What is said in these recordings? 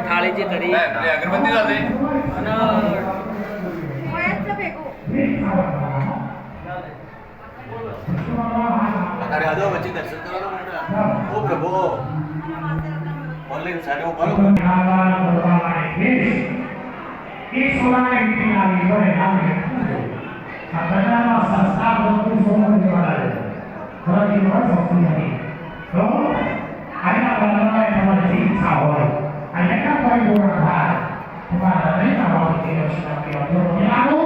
થાળી જે કરી અગરબત્તી સાથે અરે આજો વચ્ચે દર્શન કરવાનો બેટા ઓ પ્રભુ ઓનલાઈન સાડે હું કરું એ સોનાને મીટિંગ આવી ગયો નામે આ બધાનો સંસ્કાર બધું સોનું દેવાળા છે ઘરની બસ હોતી નથી તો આના બધાને તમારી ઈચ્છા હોય અને એના પરિપૂર્ણ થાય તમારા હૃદયના ભાવથી રક્ષણ કર્યો મિલાનો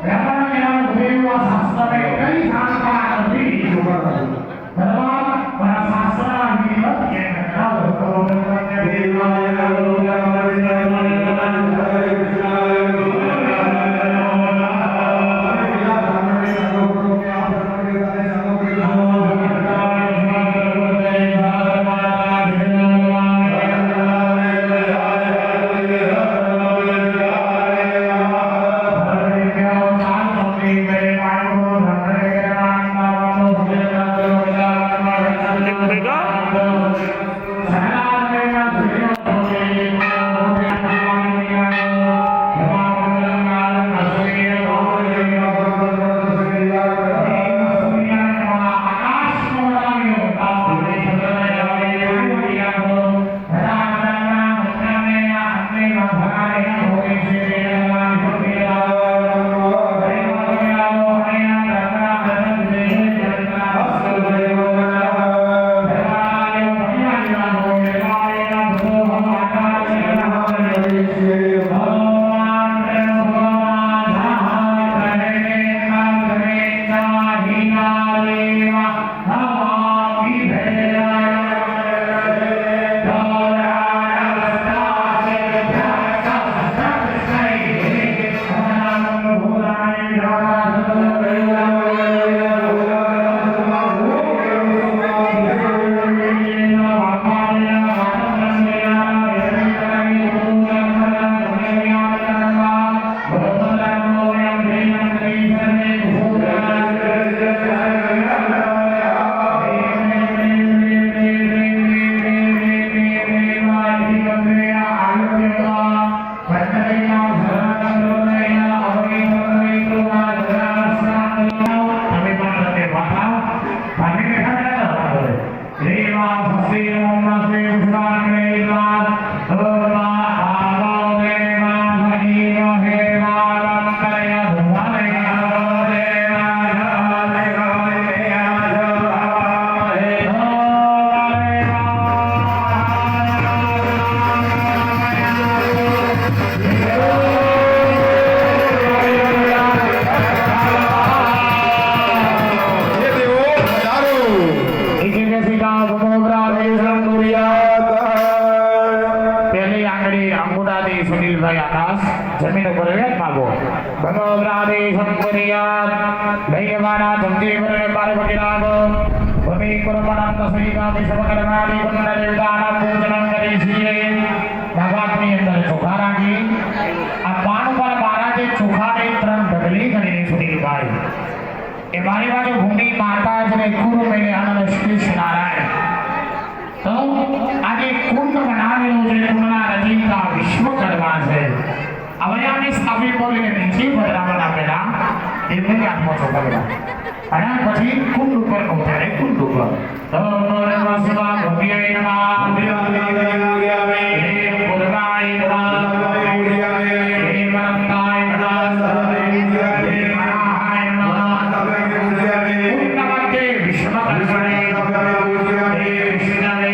વ્યાપાર મેળાનો ગુરુવા શાસ્ત્રને કઈ શાસ્ત્રના નથી ભગવાન મારા શાસ્ત્રના વિધિવત કે નકાવ કરો દેવાય जमीन पर वेद मागो भगवरादे संपरियात भैवाना संजीवन पार्वती नागो भूमि कुर्मणं तस्वीका विश्वकर्मादि वंदन देवताना पूजनं करीसीए भगवानની અંદર ચોખા રાખી આ પાન પર મહારાજે ચોખાને ત્રણ ઢગલી કરીને સુધીર ભાઈ એ મારી બાજુ ભૂમિ માતા અને ગુરુ મેને આનંદ શ્રી નારાયણ તો આજે કુંડ બનાવેલો છે કુંડના રચયિતા વિશ્વકર્મા છે હવે આને સ્થાપિત કરીને નીચે પધરાવવાના પહેલા એમને હાથમાં ચોખા લેવા અને પછી કુંડ ઉપર પહોંચાડે કુંડ ઉપર તો નમસ્કાર ભવ્યાય નમઃ ભવ્યાય પૂર્ણાય નમઃ હે મંતાય નમઃ હે મહાય નમઃ નમસ્તે વિશ્વકર્મણે હે વિષ્ણવે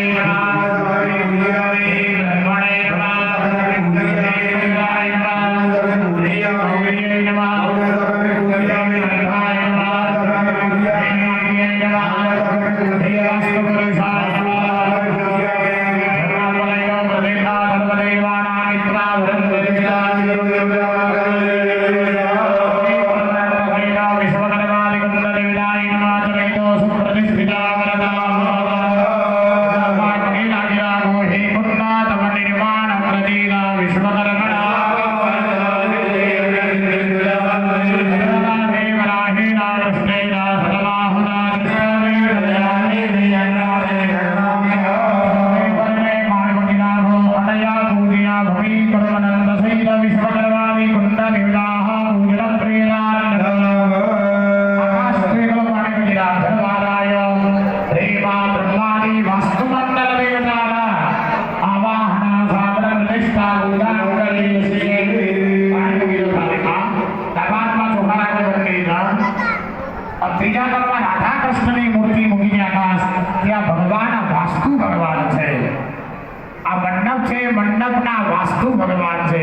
વાસ્તુ ભગવાન છે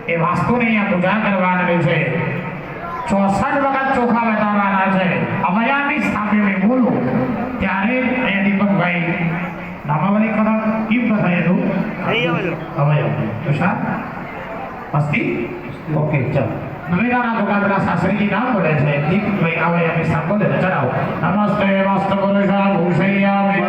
એ વાસ્તુની અહીંયા પૂજા કરવાની છે 64 વખત ચોખા બતાવવાના છે અવયાની સામે બોલો ત્યારે એ દીપકભાઈ નામાવલી કદમ કેમ થાય તો અવયવ તુષાર મસ્તી ઓકે ચાલો નવેરાના દુકાનના શાસ્ત્રીજી નામ બોલે છે દીપકભાઈ અવયવની સામે બોલે ચડાવો નમસ્તે વાસ્તુ પુરુષા ભૂષૈયા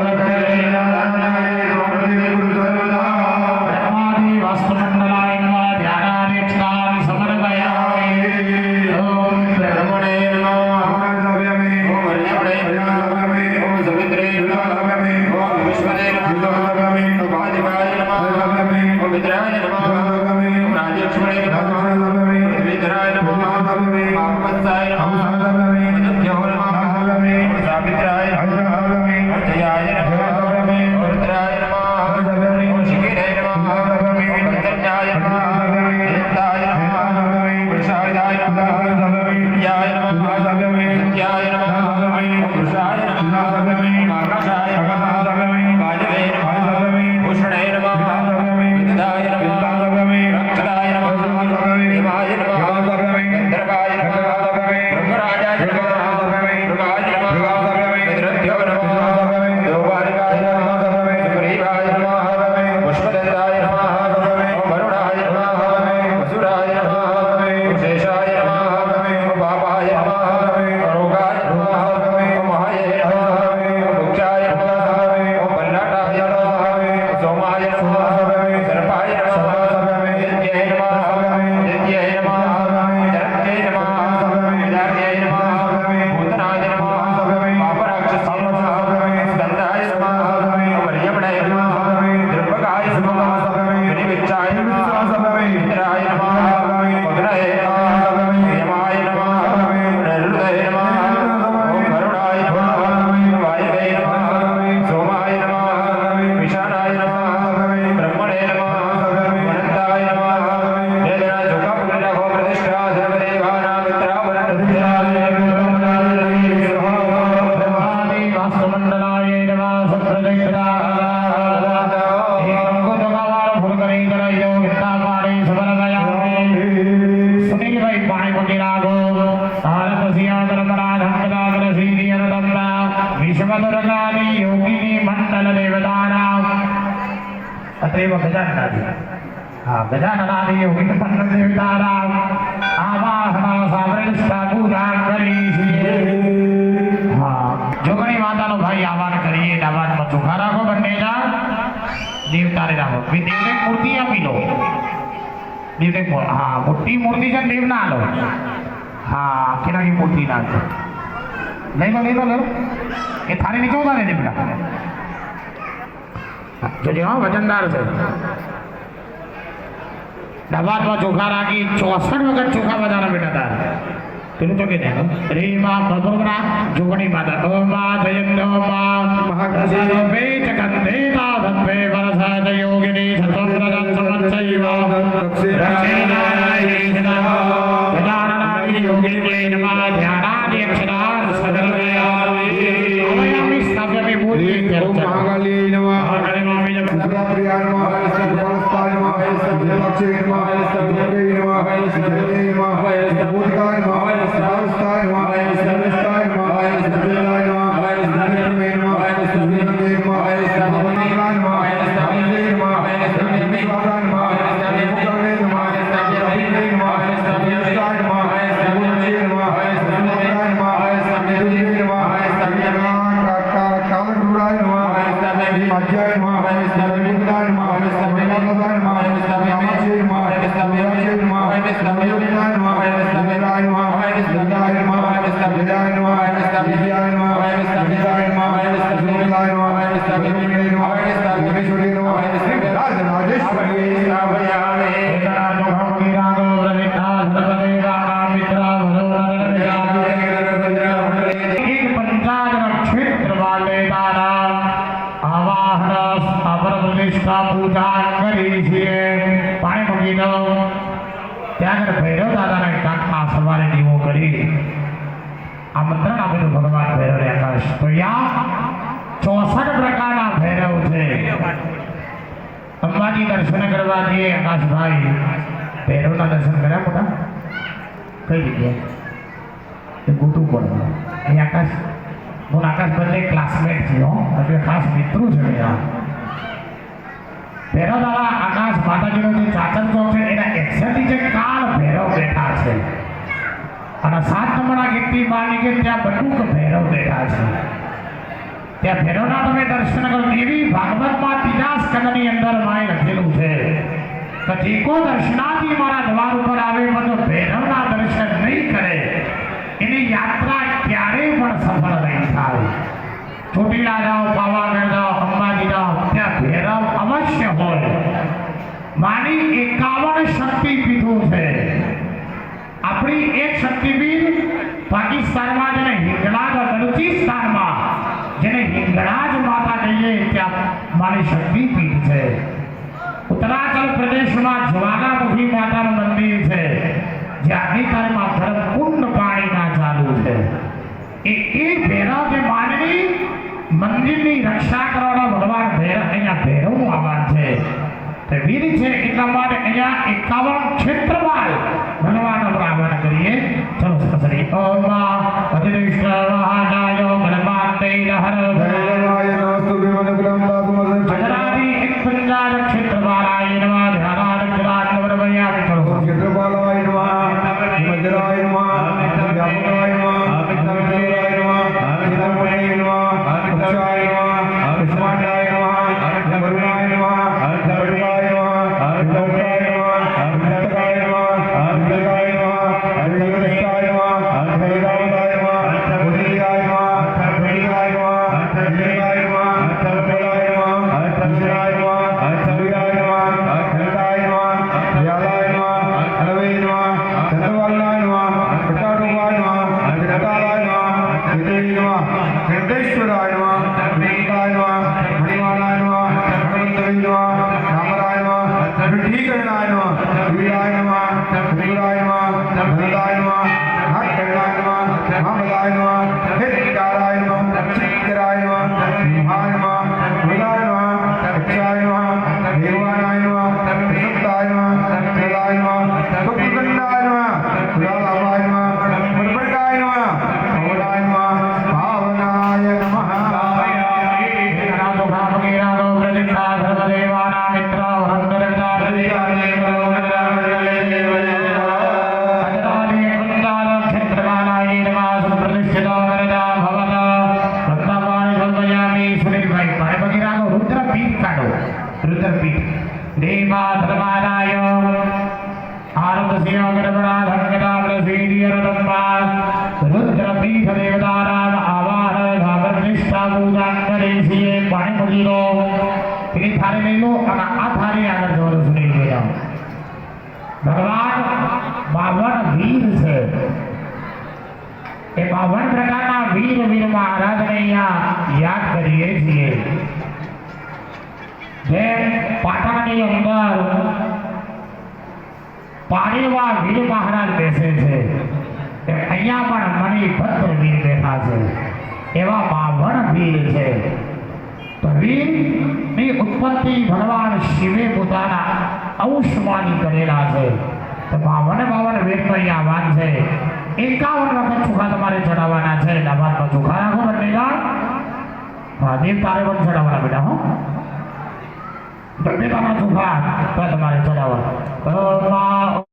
ગજાનનાદી યોગી પન્ન દેવતારામ આવાહના સાવરિષ્ઠા પૂજા કરી છે હા જોગણી માતાનો ભાઈ આવાહન કરીએ આવાહનમાં ચોખા રાખો બંનેના દેવતાને રાખો દેવને મૂર્તિ આપી લો દેવને હા મોટી મૂર્તિ છે દેવ ના લો હા કેનાની મૂર્તિ ના લો લઈ લો એ થાળી નીચે ઉતારે દે બેટા જોજે હા વજનદાર છે દબાતમાં ચોખા રાખી 64 વખત ચોખા બધાના બેટા તાર પેલું તો કે દે રે માં ભગવના જોગણી માતા તો માં જયંતો માં મહાકાશી વે જગન્દેતા ધબ્બે વરસાદ યોગિની સતંત્રજન સમચ્છૈવ દક્ષિણાય ગજાનનાય યોગિની નમઃ ધ્યાનાદિ અક્ષરાર સદર્વયામિ અવયામિ સ્થાપ્યામિ મૂર્તિ મહાકાલી નમઃ મહાકાલી મામી પ્રિયાન નમઃ પરસ્તાય નમઃ દક્ષિણ નમઃ દક્ષિણ નમઃ જય નમઃ ભૂતકાય નમઃ પરસ્તાય નમઃ સમસ્તાય નમઃ જય નમઃ નમે નમઃ સુનિંદે નમઃ ભવનિકાય નમઃ નંદે નમઃ વિશ્વાસાય નમઃ મુક્તવે નમઃ અભિનય નમઃ વ્યવસાય નમઃ ગુણજે નમઃ નમસ્કાય નમઃ નિરુજે નમઃ કાલગુરાય નમઃ અધ્યાય નમઃ નિરુદ્ધાય નમઃ વિમલાય નમઃ રામાચે નમઃ વિરાજે નમઃ વિયોગિનાય નમઃ વિરાય નમઃ વિરાય નમઃ વિરાય નમઃ વિજયાય નમઃ વિજયાય નમઃ વિજયાય નમઃ વિજય નમઃ વિઘ્નેશ્વરી નમઃ રાજરાજેશ્વરી સ્થાપયામિ એતરાજો ભવની રાગો પ્રવિદ્ધા સર્વદેવાનાં મિત્રા એક પંચાયત ક્ષેત્ર વાલે તારા આવાહન સ્થાપન પ્રતિષ્ઠા પૂજા કરી છે પાણી મૂકી દો ત્યાં આગળ ભૈરવ દાદાના કાંઠમાં સવારે દીવો કરી આમંત્રણ આપેલું ભગવાન ભૈરવ આકાશ તો યા 64 પ્રકારના ભૈરવ છે અંબાજી દર્શન દર્શન કરવા જઈએ આકાશભાઈ ભૈરવના દર્શન કર્યા મોટા કઈ જગ્યાએ એ ગોતું પડે અહીં આકાશ હું આકાશ બંને ક્લાસમેટ છે હો એટલે ખાસ મિત્રો છે મેરા ભૈરવ દાદા આકાશ માતાજીનો જે ચાચર ચોક છે એના એક્ઝેક્ટલી જે કાળ ભૈરવ બેઠા છે અને 7 નંબરના ગેટની બહાર નીકળે ત્યાં બટુક ભૈરવ બેઠા છે ત્યાં ભૈરવના તમે દર્શન કરો દેવી ભાગવતમાં 3 સ્કંદની અંદર માએ લખેલું છે કે જે કો દર્શનાથી મારા દ્વાર ઉપર આવે પણ ભૈરવના દર્શન નહીં કરે એની યાત્રા ક્યારેય પણ સફળ નહીં થાય ચોટીલા જાઓ પાવાગઢ જાઓ અંબાજી જાઓ ત્યાં ભૈરવ અવશ્ય હોય માની 51 શક્તિપીઠો છે આપણી એક શક્તિપીઠ પાકિસ્તાનમાં જેને હિંગળાજ બલુચિસ્તાનમાં જેને હિંગળાજ માતા કહીએ ત્યાં મારી શક્તિપીઠ છે ઉત્તરાચલ પ્રદેશમાં જ્વાલામુખી માતાનું મંદિર છે જ્યાંની તારીમાં ગરમ કુંડ પાણીના ચાલુ છે એ ભૈરવ જે માનની મંદિરની રક્ષા કરવાના ભગવાન ભૈરવ અહીંયા ભૈરવનું આહવાન છે તે વીર છે એટલા માટે અહીંયા 51 ક્ષેત્રમાં ભગવાનનું આહવાન કરીએ ચલો સસરી ઓમ અધિષ્ઠ મહાજાય ગણમાતે હર ભૈરવાય નમસ્તુ વિમનકુલમ દાતુમસં અજરાદી એક પંજાર ક્ષેત્રવાળાય નમઃ ધ્યાનાર્જનાન વરવયા ચલો ક્ષેત્રપાલાય નમઃ વજ્રાય નમઃ વ્યાપકાય નમઃ વિષ્ણુરાય નમઃ વિષ્ણુમય નમઃ ઉક્ષાય નમઃ વિષ્ણુમાંડાય નમઃ વરુણાય નમઃ ભટ્ટાય નમઃ વિષ્ણુકાય નમઃ વિષ્ણુકાય નમઃ વિષ્ણુકાય નમઃ વિષ્ણુષ્ટાય નમઃ વૈરાવતાય નમઃ ઉદયાય નમઃ ભેડિયાય નમઃ ભેડિયાય નમઃ ભોલાય નમઃ વિષ્ણાય નમઃ વિષ્ણુયાય નમઃ ઘનતાય નમઃ વ્યાલાય નમઃ અનવય નમઃ ચંદ્રવાલાય નમઃ ભટ્ટારૂપાય નમઃ ઘટાલાય નમઃ વિજય નમઃ ઘંટેશ્વરાય નમઃ વેંકટાય નમઃ મણિમાલાય નમઃ હનુમંતય નમઃ રામરાય નમઃ વિઠ્ઠીકરણાય નમઃ વીરાય નમઃ વિદુરાય નમઃ ભરદાય નમઃ નાટકરણાય નમઃ મહાબલાય નમઃ હિતકારાય નમઃ ચિત્કરાય નમઃ સિંહાય નમઃ મૃગાય નમઃ અક્ષાય નમઃ દેવાનાય નમઃ પ્રસુપ્તાય નમઃ પ્રલાય નમઃ સુખગંધાય નમઃ સુરાલાભાય નમઃ મણિમંડાય નમઃ કમલાય નમઃ ભાવનાય નમઃ રુદ્રપીઠ દેવતારામ આવાહ ભાગવત નિષ્ઠા પૂજા કરે છે પાણી મૂકી દો પેલી થાળી લઈ લો અને આ થાળી આગળ જોડો સુની લઈ જાઓ ભગવાન 52 વીર છે એ 52 પ્રકારના વીર મહારાજને અહીંયા યાદ કરીએ છીએ જે પાટણની અંદર પાણીવા વીર મહારાજ બેસે છે અહીંયા પણ મણિભદ્ર વીર બેઠા છે એવા 52 વીર છે તો વીરની ઉત્પત્તિ ભગવાન શિવે પોતાના અંશમાંથી કરેલા છે તો 52 વીરનો અહીંયા આહવાન છે 51 વખત ચોખા તમારે ચડાવવાના છે લાભાર્થનો ચોખા રાખો બંને જણ હા દેવ તારે પણ ચડાવવાના બેટા હો બંને તારા ચોખા તમારે ચડાવવા